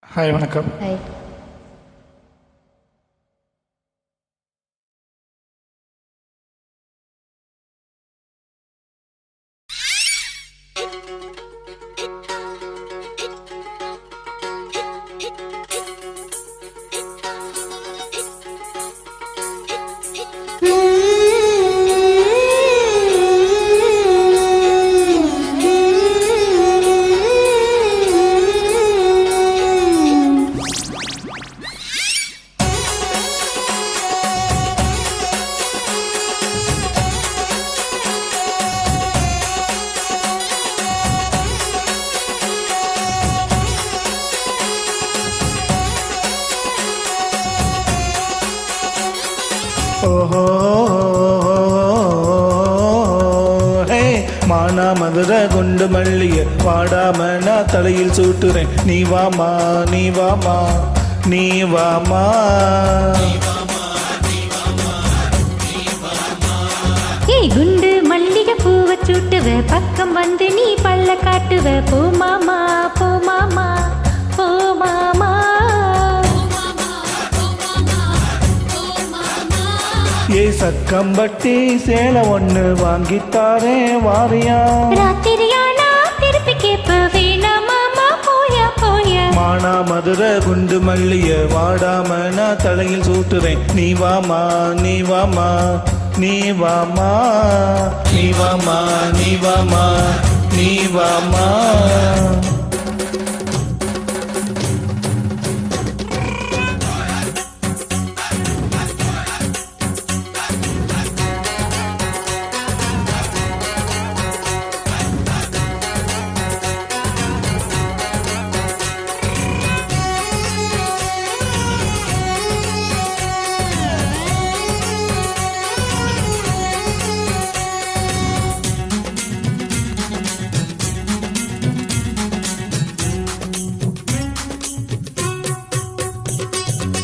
Hi வணக்கம். Hi. ஓஹோ ஹே மானா மதுரை குண்டு மல்லிய வாடாம நான் தலையில் சூட்டுறேன். நீ வாமா நீ வாமா நீ வாமா. ஏய் குண்டு மல்லிகை பூவை சூட்டுவ, பக்கம் வந்து நீ பல்ல காட்டுவ. போ மாமா போ மாமா போ மாமா. ஏ சக்கம்பட்டி சேலை ஒண்ணு வாங்கித்தாரே வாரியா. ராத்திரியானா திருப்பி கேப்ப வேணா மாமா போயா போயா. மானா மதுரை குண்டு மல்லிய வாடாம நான் தலையில் சூட்டுறேன். நீ வாமா நீ வாமா நீ வாமா நீ வாமா நீ வாமா நீ வாமா.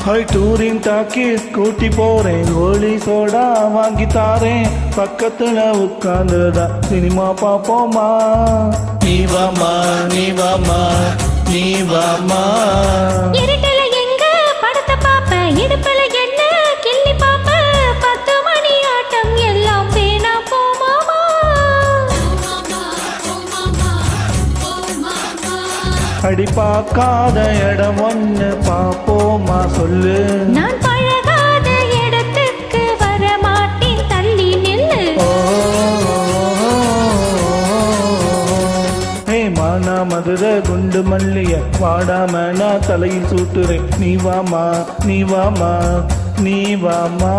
ஹாய் டூரிங் டாக்கீஸ் கூட்டி போறேன். கோலி சோடா வாங்கி தாரேன். பக்கத்துல உட்கார்ந்துடா சினிமா பாப்போமா. நீ வாமா நீ வாமா நீ வாமா. இருட்டுல எங்க படத்தை பாப்ப, இடுப்புல என்ன கிள்ளி பாப்ப. 10 மணி ஆட்டம் எல்லாம் வேணா போ மாமா. அடி பார்க்காத இடம் ஒண்ணு பாப்போமா சொல்லு. நான் பழகாத இடத்துக்கு வர மாட்டேன், தள்ளி நில்லு. ஹே மானா மதுரை குண்டு மல்லிய வாடாம நான் தலையில் சூட்டுறேன். நீ வாமா நீ வாமா நீ வாமா.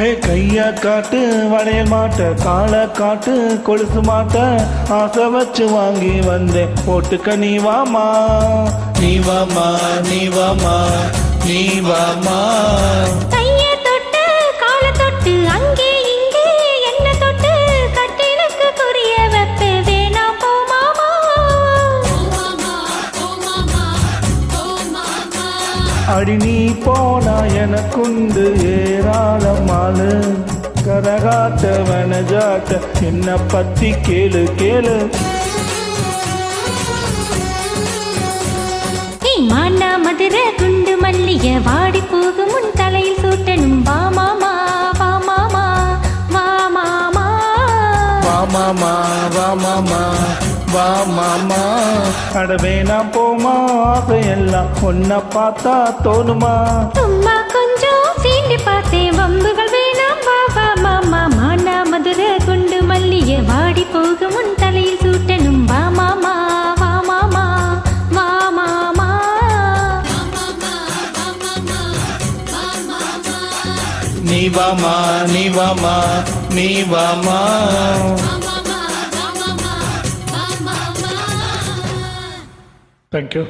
ஹே கையா காட்டு வளையல் மாட்ட, காலை காட்டு கொலுசு மாட்ட. ஆசை வச்சு வாங்கி வந்தேன் போட்டுக்க. நீ வாமா நீ வாமா நீ வாமா நீ வாமா. கைய தொட்டு கால தொட்டு அங்கே இங்கே என்ன தொட்டு கட்டிலுக்கு குறிய வைப்ப வேணா போ மாமா. அடி நீ போனா எனக்குண்டு ஏராளமானு. கரகாட்ட வனஜாட்ட என்ன பத்தி கேளு கேளு. மானா மதுரை குண்டு மல்லிய வாடி போகும் முன் தலையில் சூட்டணும். வா மாமா வா மாமா வா மாமா. வா மாமா வா மாமா வா மாமா. அட வேணாம் போமா ஆசையெல்லாம் ஒன்ன பார்த்தா தோணுமா. சும்மா கொஞ்சம் சீண்டி பார்த்தேன், வம்புகள் வேணாம் வா வா மாமா. மானா மதுரை குண்டு மல்லிய வாடி போகும் முன் தலையில் சூட்டணும். வா மாமா வா மாமா வா மாமா. நீ வாமா நீ வாமா நீ வாமா. தேங்க்யூ